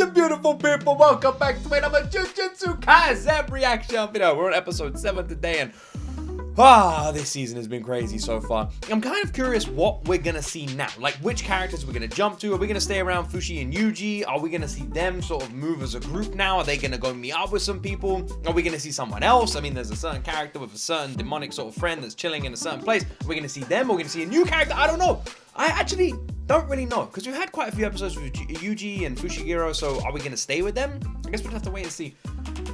and beautiful people, welcome back to another Jujutsu Kaisen reaction video. We're on episode 7 today, and this season has been crazy so far. I'm kind of curious what we're gonna see now. Like, which characters we're gonna jump to. Are we gonna stay around Fushi and Yuji? Are we gonna see them sort of move as a group now? Are they gonna go meet up with some people? Are we gonna see someone else? I mean, there's a certain character with a certain demonic sort of friend that's chilling in a certain place. Are we gonna see them? Are we gonna see a new character? I don't know. I actually don't really know, because we've had quite a few episodes with Yuji and Fushiguro, so are we gonna stay with them? I guess we'll have to wait and see.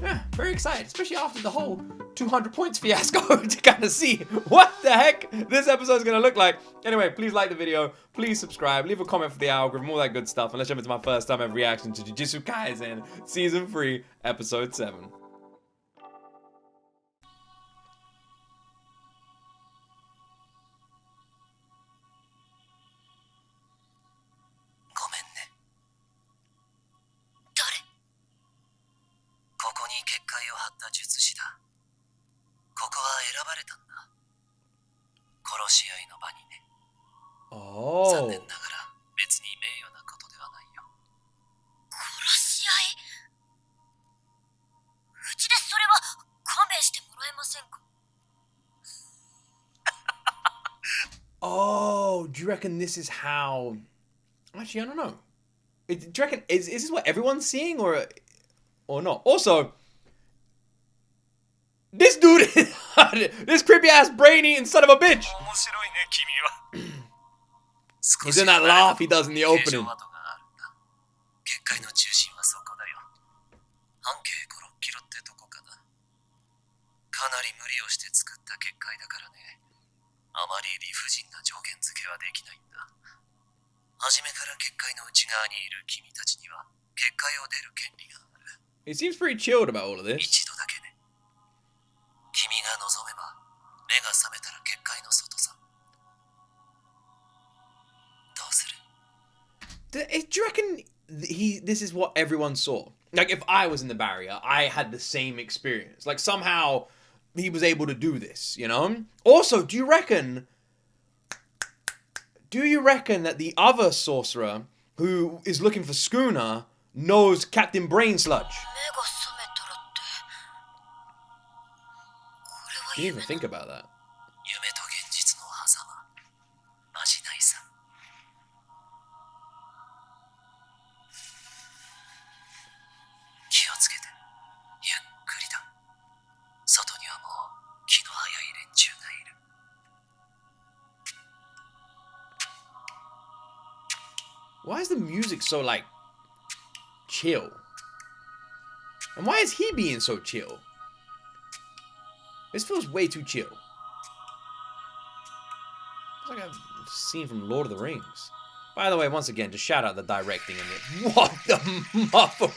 Yeah, very excited, especially after the whole 200 points fiasco to kind of see what the heck this episode is going to look like. Anyway, please like the video, please subscribe, leave a comment for the algorithm, all that good stuff, and let's jump into my first time ever reaction to Jujutsu Kaisen Season 3, Episode 7. Oh. Oh, do you reckon this is how... Actually, I don't know. Do you reckon, is this what everyone's seeing or not? Also, this dude, this creepy ass brain-eating son of a bitch. He's doing that laugh he does in the opening. He seems pretty chilled about all of this. Do you reckon this is what everyone saw? Like, if I was in the barrier, I had the same experience. Like, somehow he was able to do this, you know? Also, do you reckon that the other sorcerer who is looking for Schooner knows Captain Brain Sludge? Didn't even think about that. Why is the music so, like, chill? And why is he being so chill? This feels way too chill. It's like a scene from Lord of the Rings. By the way, once again, just shout out the directing in it. What the mother...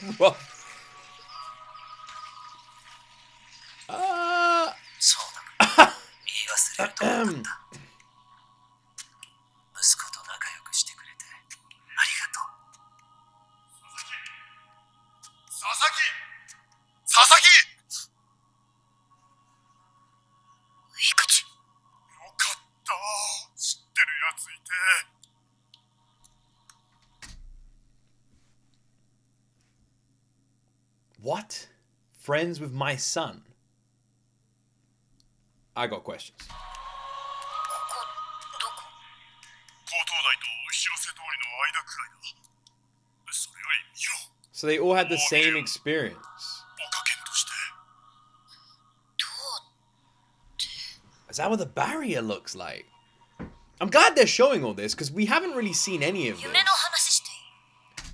What? Friends with my son? I got questions. So they all had the same experience. Is that what the barrier looks like? I'm glad they're showing all this, because we haven't really seen any of this.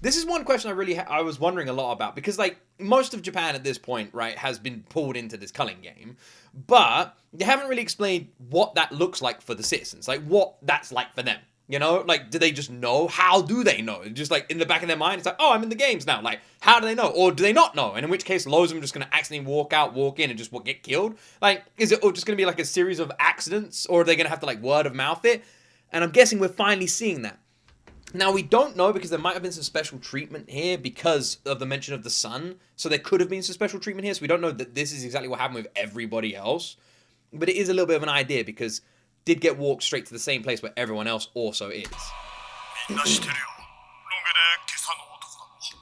This is one question I was wondering a lot about, because, like, most of Japan at this point, right, has been pulled into this Culling Game, but they haven't really explained what that looks like for the citizens, like, what that's like for them, you know? Like, do they just know? How do they know? Just, like, in the back of their mind, it's like, oh, I'm in the games now. Like, how do they know? Or do they not know? And in which case, loads of them are just going to accidentally walk in, and just get killed? Like, is it just going to be, like, a series of accidents, or are they going to have to, like, word of mouth it? And I'm guessing we're finally seeing that. Now, we don't know, because there might have been some special treatment here because of the mention of the sun. So there could have been some special treatment here. So we don't know that this is exactly what happened with everybody else. But it is a little bit of an idea, because did get walked straight to the same place where everyone else also is.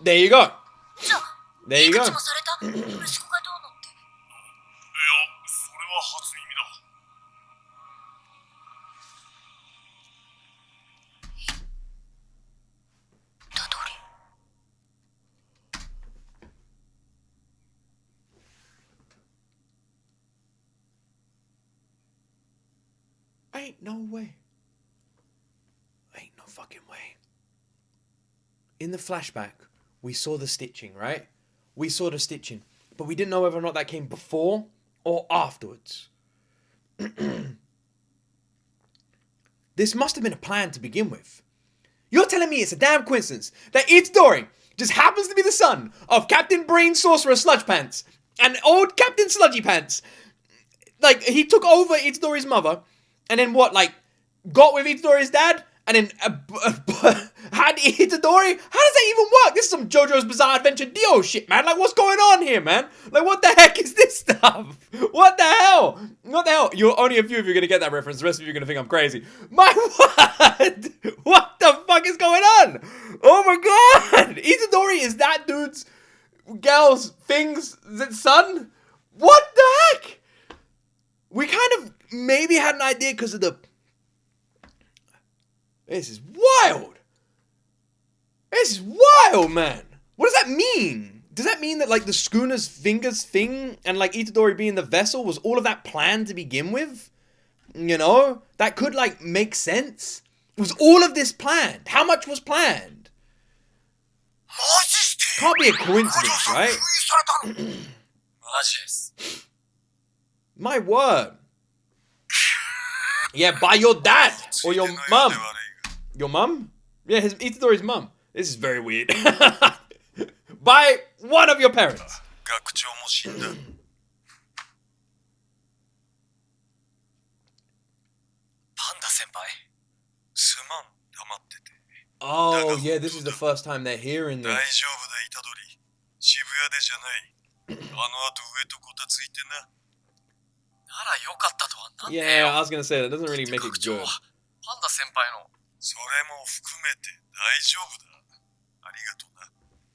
There you go. There you go. Ain't no way. Ain't no fucking way. In the flashback, we saw the stitching, right? We saw the stitching, but we didn't know whether or not that came before or afterwards. This must have been a plan to begin with. You're telling me it's a damn coincidence that Itadori just happens to be the son of Captain Brain Sorcerer Sludge Pants and old Captain Sludgy Pants. Like, he took over Itadori's mother, and then what, like, got with Itadori's dad, and then had Itadori? How does that even work? This is some JoJo's Bizarre Adventure Dio shit, man. Like, what's going on here, man? Like, what the heck is this stuff? What the hell? What the hell? You're only a few of you are gonna get that reference. The rest of you are gonna think I'm crazy. My word! What the fuck is going on? Oh my god! Itadori is that dude's girl's thing's son? What the heck? We kind of maybe had an idea because of the... This is wild. This is wild, man. What does that mean? Does that mean that, like, the schooner's fingers thing and, like, Itadori being the vessel was all of that planned to begin with? You know? That could, like, make sense. Was all of this planned? How much was planned? Can't be a coincidence, right? My word. Yeah, by your dad or your mum. Your mum? Yeah, Itadori's mum. This is very weird. By one of your parents. Oh, yeah, this is the first time they're hearing this. Yeah, I was gonna say that doesn't really make it good. What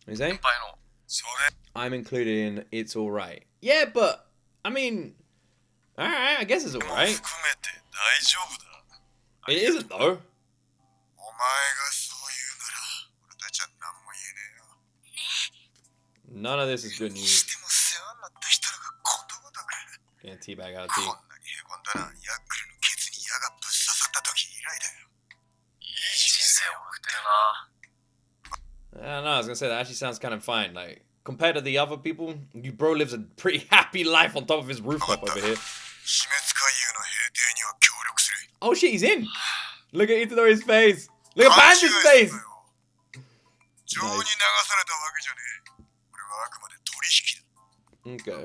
is it? I'm included in It's Alright. Yeah, but, I mean, alright, I guess it's alright. It isn't, though. None of this is good news. Yeah, teabag out of tea. I don't know, I was gonna say that actually sounds kind of fine. Like, compared to the other people, you bro lives a pretty happy life on top of his rooftop over here. Oh shit, he's in! Look at Itadori's face! Look at Panda's face! Nice. Okay.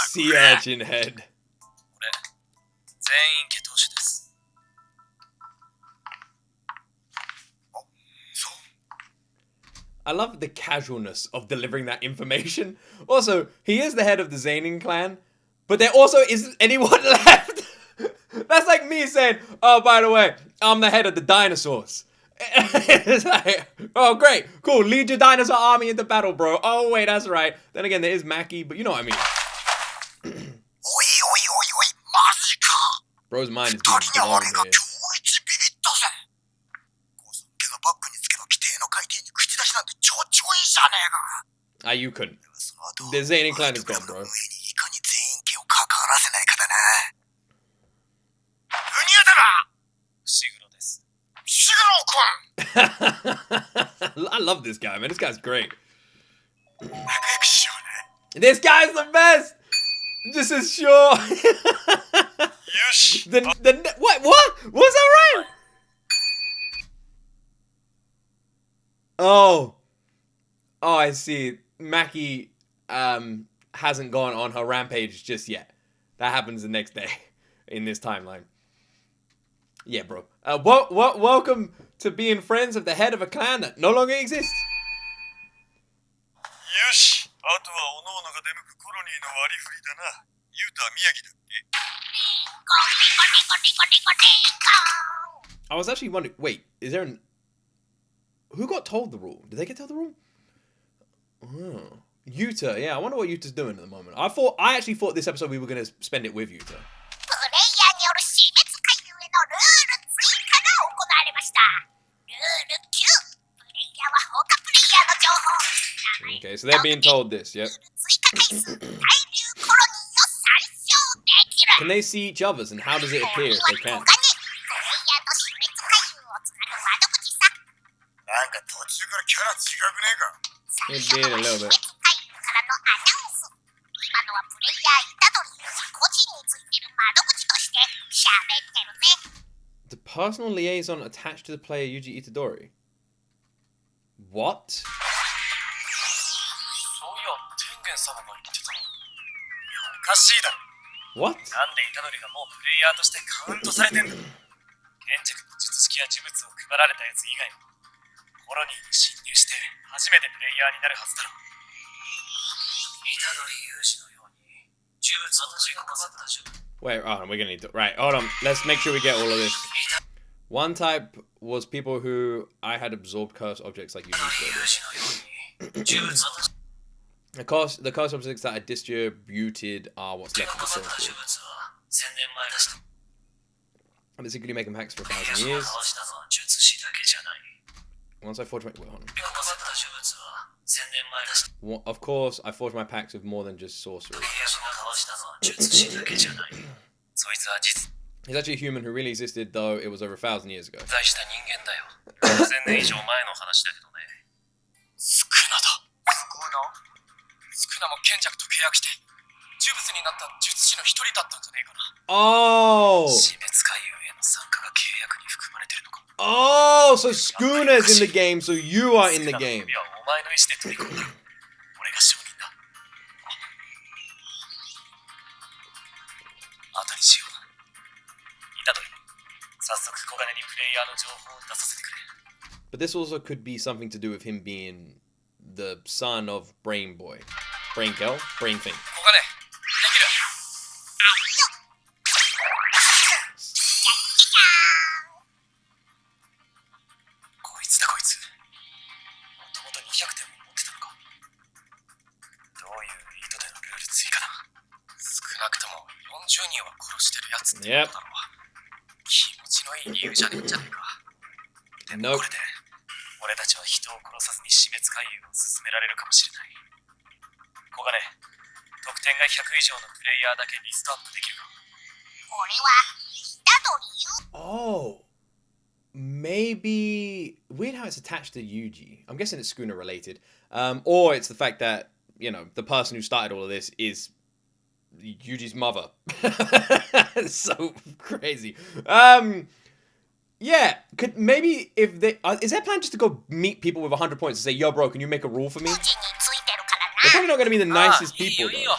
Sea urchin head. I love the casualness of delivering that information. Also, he is the head of the Zanin clan, but there also isn't anyone left. That's like me saying, oh, by the way, I'm the head of the dinosaurs. It's like, oh, great, cool, lead your dinosaur army into battle, bro. Oh, wait, that's right. Then again, there is Maki, but you know what I mean. Bro's mind is being blown here. Ah, you couldn't. The Zanin clan is gone, bro. I love this guy, man. This guy's great. This guy's the best! This is sure. What? Was that right? Oh, I see. Maki had hasn't gone on her rampage just yet. That happens the next day in this timeline. Yeah, bro. Welcome to being friends of the head of a clan that no longer exists. Yoshi, あとは各々が出向くコロニーの割り振りだな。ユータ宮城だっけ? I was actually wondering, wait, is there an... Who got told the rule? Did they get told the rule? Oh. Yuta, yeah, I wonder what Yuta's doing at the moment. I actually thought this episode we were going to spend it with Yuta. Okay, so they're being told this, yep. Can they see each other's, and how does it appear if they can? It did a little bit. The personal liaison attached to the player Yuji Itadori. What? What? Wait, hold on, we're gonna need to... Right, hold on. Let's make sure we get all of this. One type was people who I had absorbed curse objects like you did. The curse objects that I distributed are what's left of the source. I'm basically making hacks for 1,000 years. Once I forge my... Wait, hold on. Of course, I forged my packs with more than just sorcerers. He's actually a human who really existed, though it was over 1,000 years ago. Oh! Oh, so Schooner's in the game, so you are in the game. But this also could be something to do with him being the son of Brain Boy. Brain Kel? Brain Thing. Yep. Nope. Oh, maybe weird how it's attached to Yuji. I'm guessing it's Schooner related, or it's the fact that, you know, the person who started all of this is Yuji's mother. It's so crazy. Yeah, could maybe if they is their plan just to go meet people with 100 points and say, "Yo, bro, can you make a rule for me?" They're probably not going to be the nicest people, though.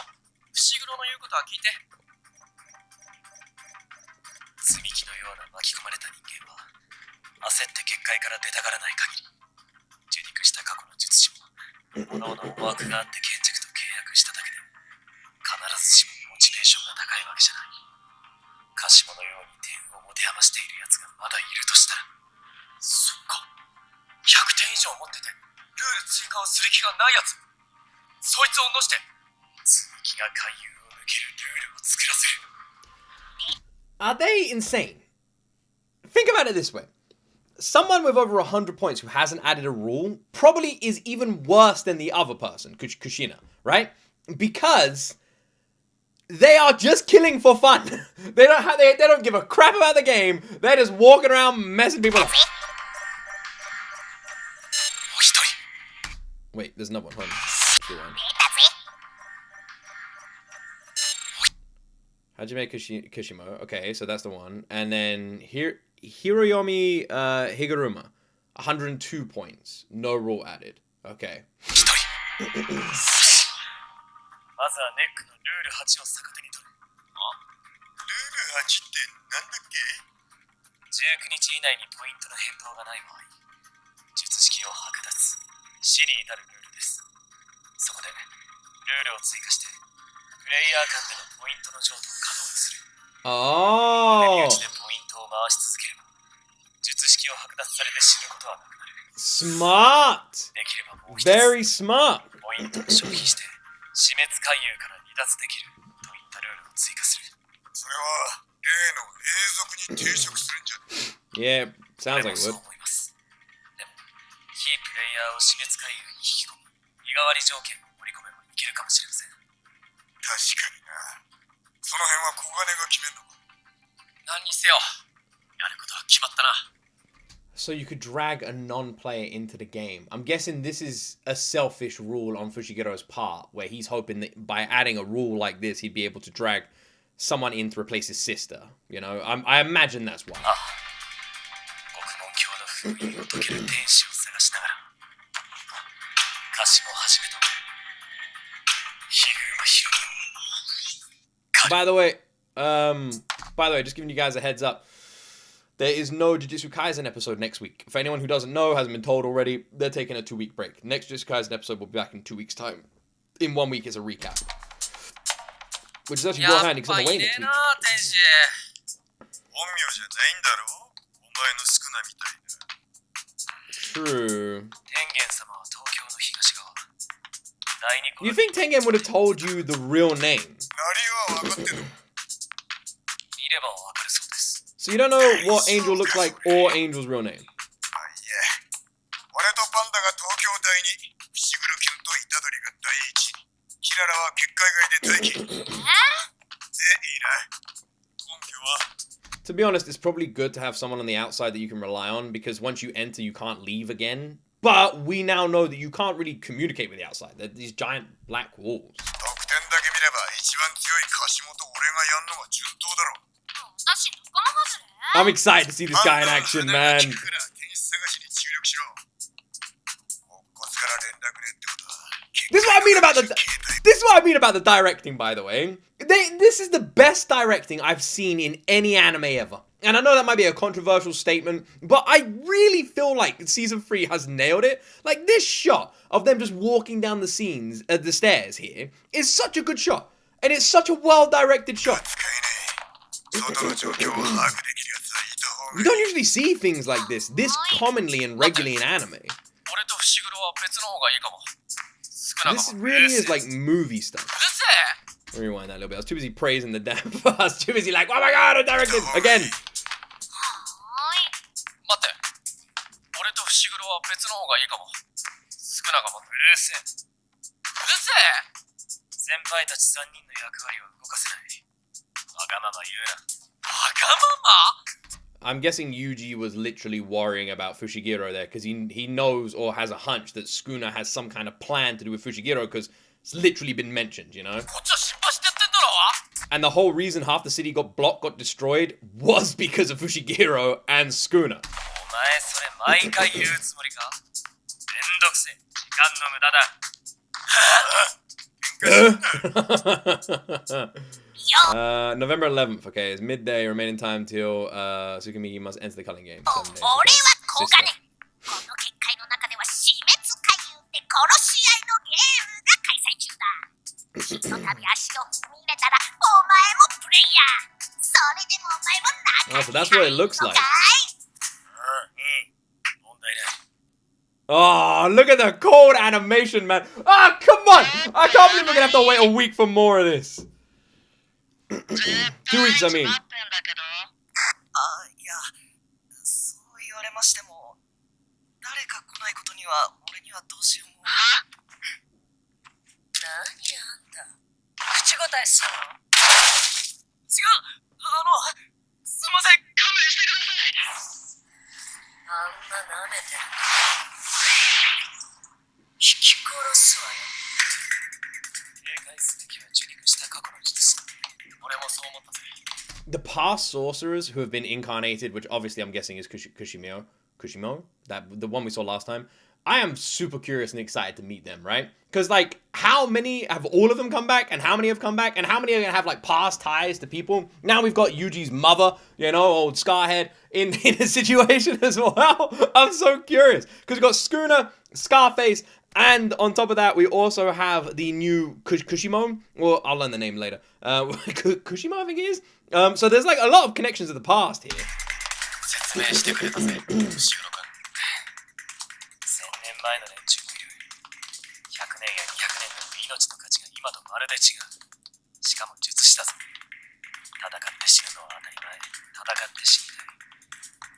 Are they insane? Think about it this way. Someone with over 100 points who hasn't added a rule probably is even worse than the other person, Kushina, right? Because they are just killing for fun. They don't give a crap about the game. They're just walking around messing people up. Wait, there's another one. Hold on. How'd you make Kishimo? Okay, so that's the one. And then here, Hiroyomi Higuruma, 102 points. No rule added. Okay. まずはネックのルール8を逆手に取る。ルール8ってなんだっけ ?19 日以内にポイントの変動がない場合、術式を剥奪、死に至るルールです。そこで、ルールを追加して、プレイヤー間でのポイントの譲渡を可能にする。Oh. 手打ちでポイントを回し続ければ、術式を剥奪されて死ぬことはなくなる。Smart. できればもう一つ、 Very smart. ポイントを消費して、死滅回遊から離脱できるといったルールを追加する。それは、例の永続に抵触するんじゃね Yeah, sounds like it そう would. 思います。でも、非プレイヤーを死滅回遊に引き込む日替わり条件を盛り込めばいけるかもしれません。確かにな。その辺は小金が決めんのか。何にせよ、やることは決まったな。So you could drag a non-player into the game. I'm guessing this is a selfish rule on Fushigiro's part, where he's hoping that by adding a rule like this, he'd be able to drag someone in to replace his sister. You know, I imagine that's why. 極門教の封印を解ける天使を探しながら、歌詞も始めと。ヒグマヒロミ。By the way, just giving you guys a heads up. There is no Jujutsu Kaisen episode next week. For anyone who doesn't know, hasn't been told already, they're taking a 2-week break. Next Jujutsu Kaisen episode will be back in 2 weeks' time. In 1 week is a recap. Which is actually handy because I'm away next week. 本名じゃないんだろうお前の少なみたいな。True. 天元様は東京の東側。第二 You think Tengen would have told you the real name? 何は分かってんの見れば分かるそうです。So you don't know what Angel looks like or Angel's real name? あ、いえ。俺とパンダが東京第二、伏黒キュンと虎杖が第一。キララは結界外で待機。で、いいな。根拠は To be honest, it's probably good to have someone on the outside that you can rely on, because once you enter, you can't leave again. But we now know that you can't really communicate with the outside. They're these giant black walls. 得点だけ見れば一番強い樫本俺がやんのは順当だろ。 I'm excited to see this guy in action, man. 天使探しに注力しろ。おっこつから連絡ねってことは。 This is what I mean about the. This is what I mean about the directing, by the way. This is the best directing I've seen in any anime ever. And I know that might be a controversial statement, but I really feel like season 3 has nailed it. Like, this shot of them just walking down the stairs here is such a good shot. And it's such a well-directed shot. You don't usually see things like this commonly and regularly in anime. This really is like movie stuff. Let me rewind that a little bit. I was too busy praising the damn. I was too busy like, oh my god, I directed again. 待って。俺と伏黒は別の方がいいかも。少なかも。うるせえ。うるせえ。先輩たち3人の役割を動かせない。わがまま言うな。わがまま I'm guessing Yuji was literally worrying about Fushiguro there because he knows or has a hunch that Sukuna has some kind of plan to do with Fushiguro because it's literally been mentioned, you know? And the whole reason half the city got destroyed was because of Fushiguro and Sukuna. November 11th, okay, it's midday, remaining time till Tsukimiki must enter the Culling Game. 7 days, okay. Oh, so that's what it looks like. Oh, look at the cold animation, man. Ah, come on! I can't believe we're gonna have to wait a week for more of this. 2 weeks, I mean. 'The past sorcerers who have been incarnated, which obviously I'm guessing is Kushimo, the one we saw last time. I am super curious and excited to meet them, right? Because, like, how many have all of them come back, and how many have come back, and how many are gonna have like past ties to people? Now we've got Yuji's mother, you know, old Scarhead, in a situation as well. I'm so curious because we've got Schooner, Scarface, and on top of that, we also have the new Kushimo. Well, I'll learn the name later. Kushimo, I think it is. So there's like a lot of connections to the past here.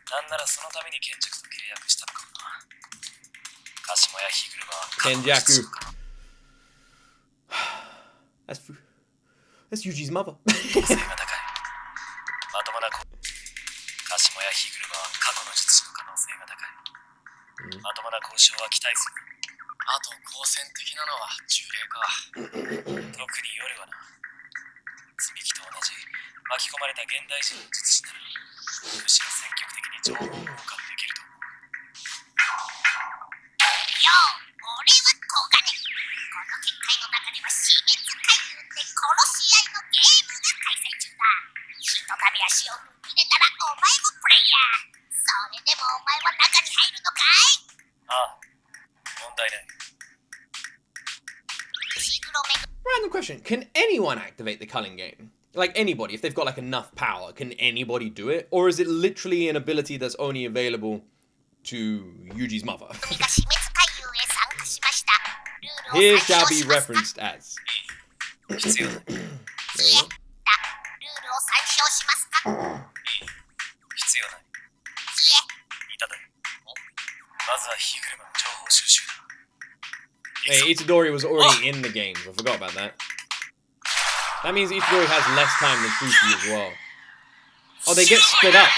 なんならそのために賢者と契約したのかもな。カシモやヒグルマは Kenjaku. That's Yuji's mother. 性が高い。まともなカシモやヒグルマは過去の術師の可能性が高い。まともな交渉は期待する。あと好戦的なのは呪霊か。特に夜はな。積み木と同じ巻き込まれた現代人の術師ならむしろ積極的に情報交換できると思う。よ俺はコガネ。この結界の中では死滅回遊って殺し合いのゲームが開催中だ。ひとたび足を踏み入れたらお前もプレイヤー。それでもお前は中に入るのかい？ああ、問題ない。 Random question. Can anyone activate the Culling Game? Like anybody, if they've got like enough power, can anybody do it? Or is it literally an ability that's only available to Yuji's mother? Here shall be referenced as. Hey, Itadori was already in the game. I forgot about that. That means Itadori has less time than Fushi as well. Oh, they get split up.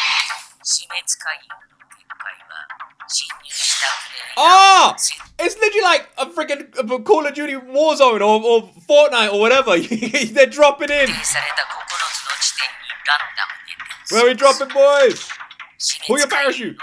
Oh! It's literally like a freaking Call of Duty Warzone or Fortnite or whatever. They're dropping in. Where are we dropping, boys? Pull your parachute.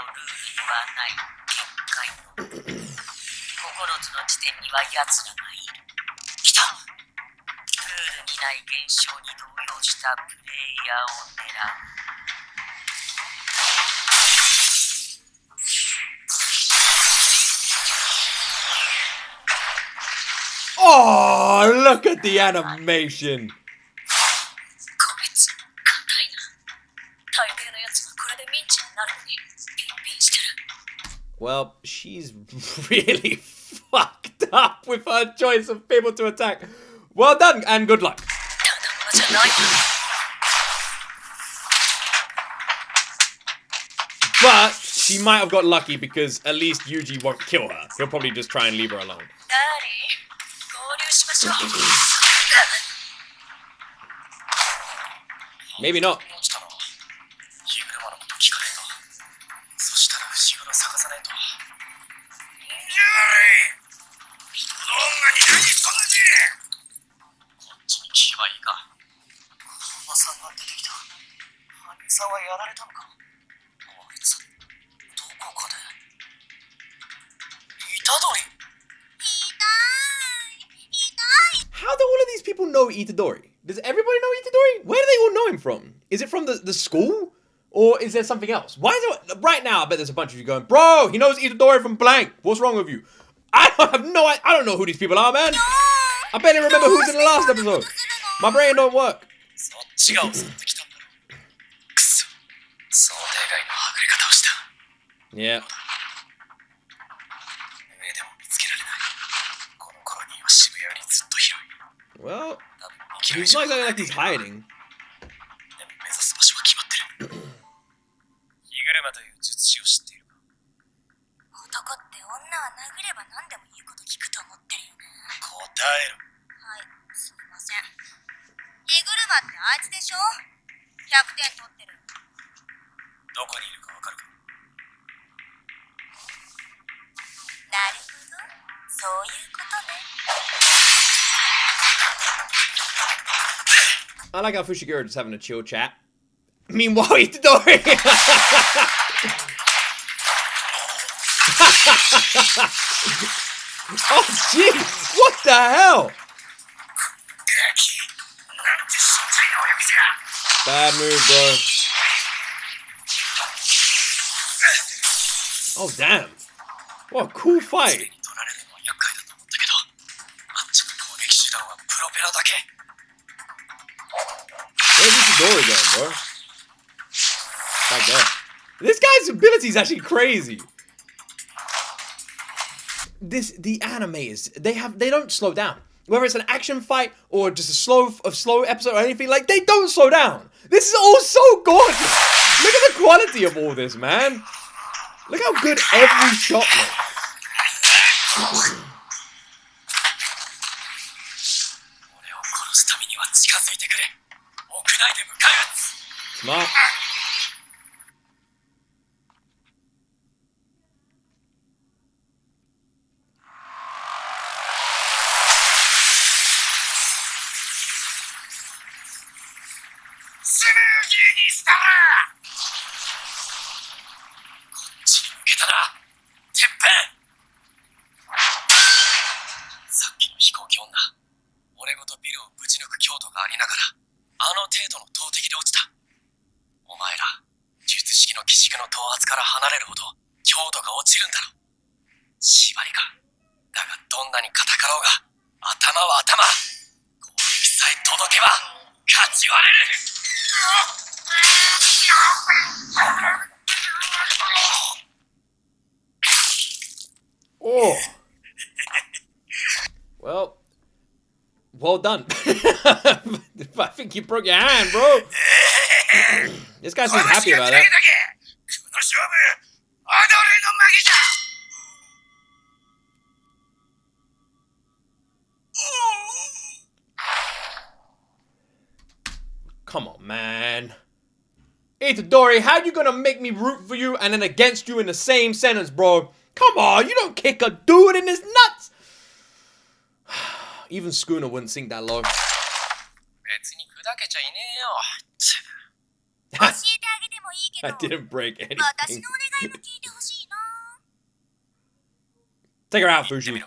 Oh, look at the animation. Well, she's really fucked up with her choice of people to attack. Well done and good luck. But she might have got lucky because at least Yuji won't kill her. He'll probably just try and leave her alone. Maybe not. How do all of these people know Itadori? Does everybody know Itadori? Where do they all know him from? Is it from the school? Or is there something else? Why is it... Right now, I bet there's a bunch of you going, bro, he knows Itadori from blank. What's wrong with you? I don't know who these people are, man. I barely remember who's in the last episode. My brain don't work. Yeah. Well, he's not exactly like he's hiding. I like how Fushiguro just having a chill chat. Meanwhile, Itadori. Oh, jeez! What the hell? Bad move, bro. Oh, damn. What a cool fight. Where's Itadori going, bro? Back there. This guy's ability is actually crazy. The anime is they don't slow down. Whether it's an action fight or just a slow episode or anything, like they don't slow down. This is all so gorgeous. Look at the quality of all this, man. Look how good every shot looks. Smart. Oh. Well done. I think you broke your hand, bro. This guy seems happy about that. Come on, man. Itadori, how you gonna make me root for you and then against you in the same sentence, bro? Come on, you don't kick a dude in his nuts. Even Schooner wouldn't sink that low. I didn't break anything. Take her out, Fushi.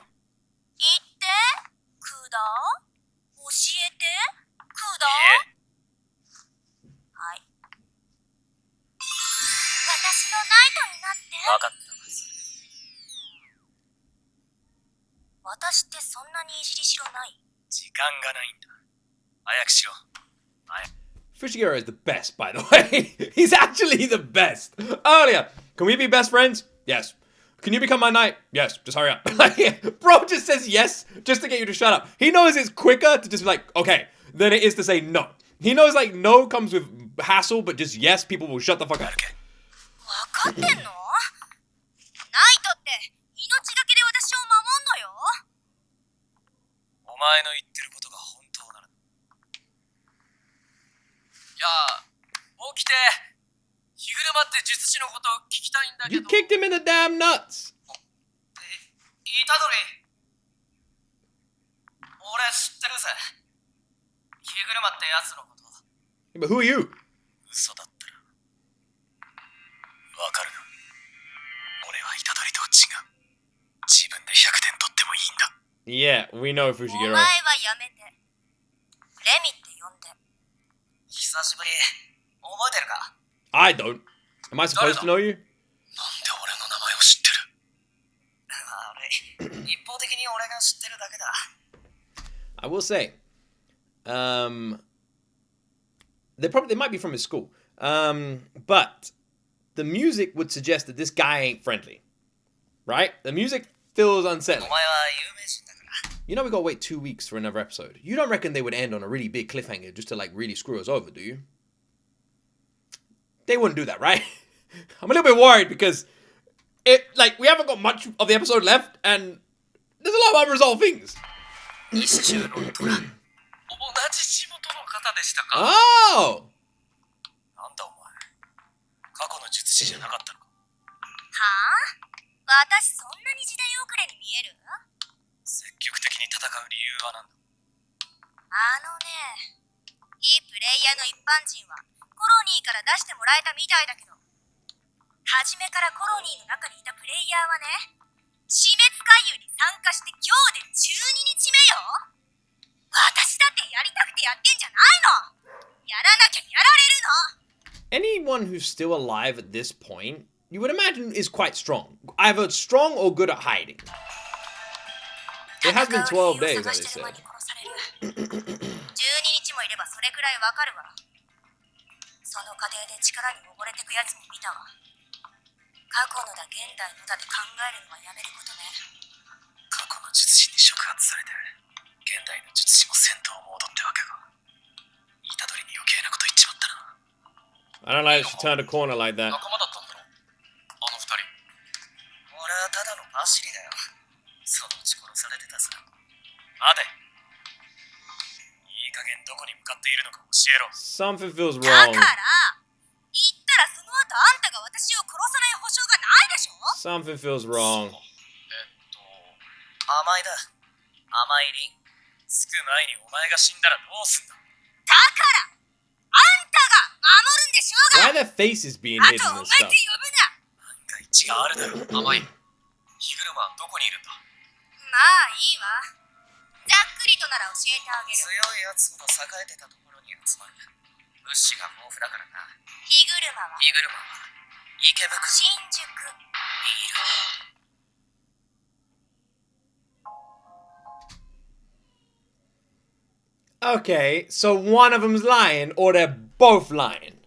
Fushiguro is the best, by the way. He's actually the best. Earlier, can we be best friends? Yes. Can you become my knight? Yes. Just hurry up. Bro just says yes just to get you to shut up. He knows it's quicker to just be like, okay, than it is to say no. He knows like no comes with hassle, but just yes, people will shut the fuck up. You kicked him in the damn nuts. But who are you? Yeah, we know Fushiguro. I don't. Am I supposed to know you? I will say, they might be from his school, but the music would suggest that this guy ain't friendly, right? The music feels unsettling. You know we gotta wait 2 weeks for another episode. You don't reckon they would end on a really big cliffhanger just to like really screw us over, do you? They wouldn't do that, right? I'm a little bit worried because we haven't got much of the episode left and there's a lot of unresolved things. Oh! 参加して今日で12日目よ。私だってやりたくてやってんじゃないの。やらなきゃやられるの。 Anyone who's still alive at this point, you would imagine is quite strong. Either strong or good at hiding. It has been 12 days, as they said. 12日もいればそれくらいわかるわ。その過程で力に溺れてくやつも見たわ。過去のだ現代のだで考えるのはやめることね。過去の術師に触発されて、現代の術師も戦闘モードってわけか。イタドリに余計なこと言っちまったな。I don't like that she turned a corner like that. 仲間だったんだろ、あの二人。俺はただのパシリだよ。そのうち殺されてたさ。待て。いい加減どこに向かっているのか教えろ。Something feels だ wrong. から、言ったらその後あんたが私を殺さない保証がないでしょ。 Something feels wrong. 甘いだ。甘いリン。つく前にお前が死んだらどうすんだ。だからあんたが守るんでしょう Why が。 are their faces being あ hidden と and お前って stuff? 呼ぶな。万が一があるだろ。甘い。ヒグルマはどこにいるんだ。まあいいわ。ざっくりとなら教えてあげる。強いやつほど栄えてたところに集まる。物資が豊富だからな。ヒグルマは池袋、新宿、いる。Okay, so one of them's lying, or they're both lying.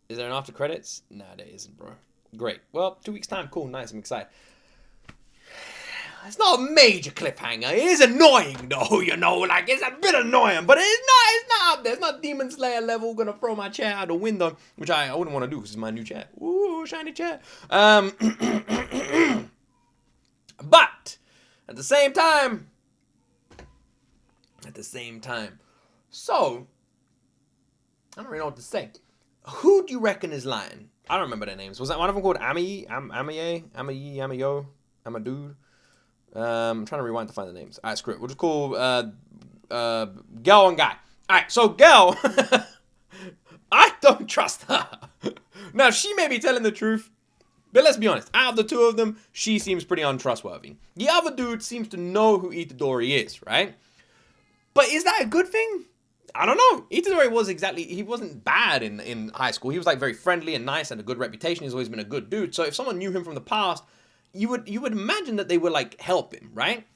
Is there an after credits? Nah, there isn't, bro. Great. Well, 2 weeks time. Cool, nice. I'm excited. It's not a major cliffhanger. It is annoying, though, you know. Like, it's a bit annoying, but it's not up there. It's not Demon Slayer level. Gonna throw my chair out the window, which I wouldn't want to do because it's my new chair. Ooh, shiny chair. But at the same time, so I don't really know what to say. Who do you reckon is lying? I don't remember their names. Was that one of them called Amiye, Amiyo, Amadude? I'm trying to rewind to find the names. Alright, screw it. We'll just call Girl and Guy. Alright, so Girl, I don't trust her. Now, she may be telling the truth, but let's be honest. Out of the two of them, she seems pretty untrustworthy. The other dude seems to know who Itadori is, right? But is that a good thing? I don't know. Itadori he wasn't bad in high school. He was like very friendly and nice and a good reputation. He's always been a good dude. So if someone knew him from the past, you would imagine that they would like help him, right?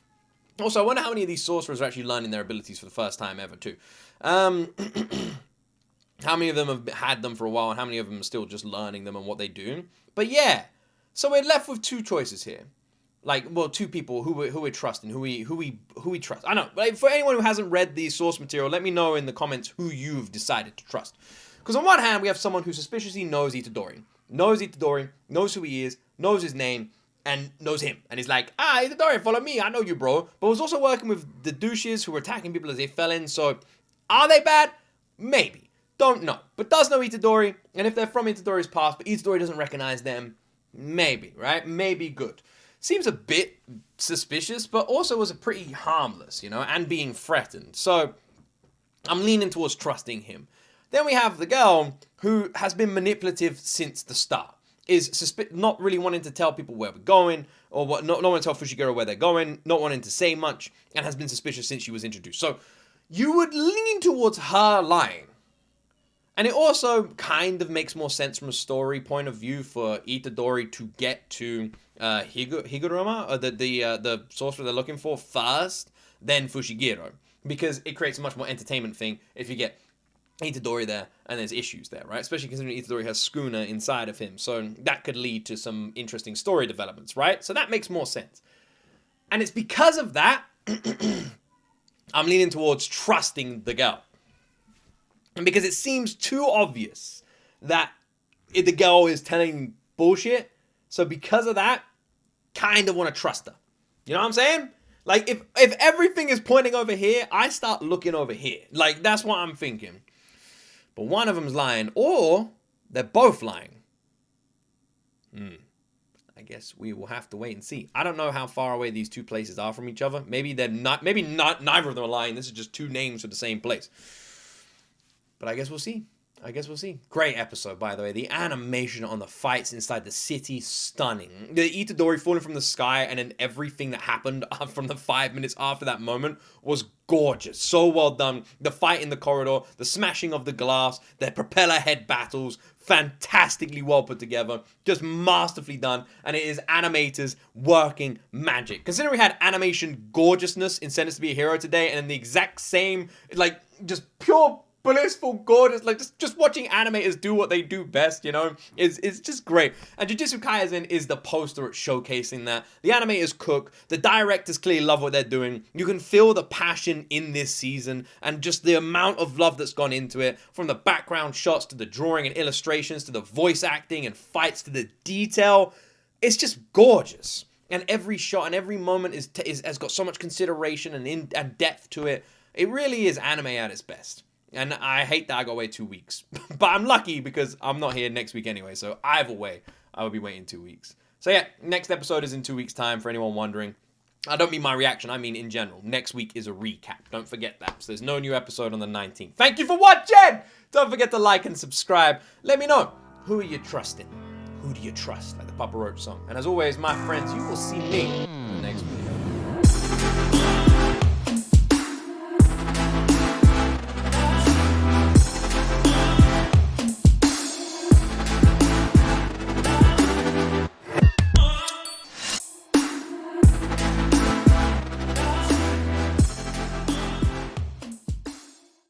Also, I wonder how many of these sorcerers are actually learning their abilities for the first time ever too. How many of them have had them for a while and how many of them are still just learning them and what they do? But yeah, so we're left with two choices here. Like, well, two people who we trust and who we trust. I know, but for anyone who hasn't read the source material, let me know in the comments who you've decided to trust. Because on one hand, we have someone who suspiciously knows Itadori, knows who he is, knows his name, and knows him. And he's like, Itadori, follow me, I know you, bro. But was also working with the douches who were attacking people as they fell in. So, are they bad? Maybe. Don't know. But does know Itadori, and if they're from Itadori's past, but Itadori doesn't recognize them, maybe, right? Maybe good. Seems a bit suspicious, but also was a pretty harmless, you know, and being threatened. So I'm leaning towards trusting him. Then we have the girl who has been manipulative since the start. Is not really wanting to tell people where we're going, or what, not wanting to tell Fushiguro where they're going, not wanting to say much, and has been suspicious since she was introduced. So you would lean towards her lying. And it also kind of makes more sense from a story point of view for Itadori to get to Higuruma, or the sorcerer they're looking for, first, then Fushiguro. Because it creates a much more entertainment thing if you get Itadori there and there's issues there, right? Especially considering Itadori has Schooner inside of him. So that could lead to some interesting story developments, right? So that makes more sense. And it's because of that, I'm leaning towards trusting the girl. And because it seems too obvious that the girl is telling bullshit. So because of that, kind of want to trust her. You know what I'm saying? Like, if everything is pointing over here, I start looking over here. Like, that's what I'm thinking. But one of them's lying, or they're both lying. I guess we will have to wait and see. I don't know how far away these two places are from each other. Maybe they're not. Maybe not. Neither of them are lying. This is just two names for the same place. But I guess we'll see. I guess we'll see. Great episode, by the way. The animation on the fights inside the city, stunning. The Itadori falling from the sky and then everything that happened from the 5 minutes after that moment was gorgeous. So well done. The fight in the corridor, the smashing of the glass, the propeller head battles, fantastically well put together. Just masterfully done. And it is animators working magic. Considering we had animation gorgeousness in Sentence to be a Hero today, and then the exact same, like, just pure blissful, gorgeous, like just watching animators do what they do best, you know, it's just great. And Jujutsu Kaisen is the poster at showcasing that. The animators cook, the directors clearly love what they're doing. You can feel the passion in this season and just the amount of love that's gone into it, from the background shots to the drawing and illustrations to the voice acting and fights to the detail. It's just gorgeous. And every shot and every moment has got so much consideration and depth to it. It really is anime at its best. And I hate that I got to wait 2 weeks. But I'm lucky because I'm not here next week anyway. So either way, I will be waiting 2 weeks. So yeah, next episode is in 2 weeks' time for anyone wondering. I don't mean my reaction, I mean in general. Next week is a recap. Don't forget that. So there's no new episode on the 19th. Thank you for watching! Don't forget to like and subscribe. Let me know, who are you trusting? Who do you trust? Like the Papa Roach song. And as always, my friends, you will see me in the next video.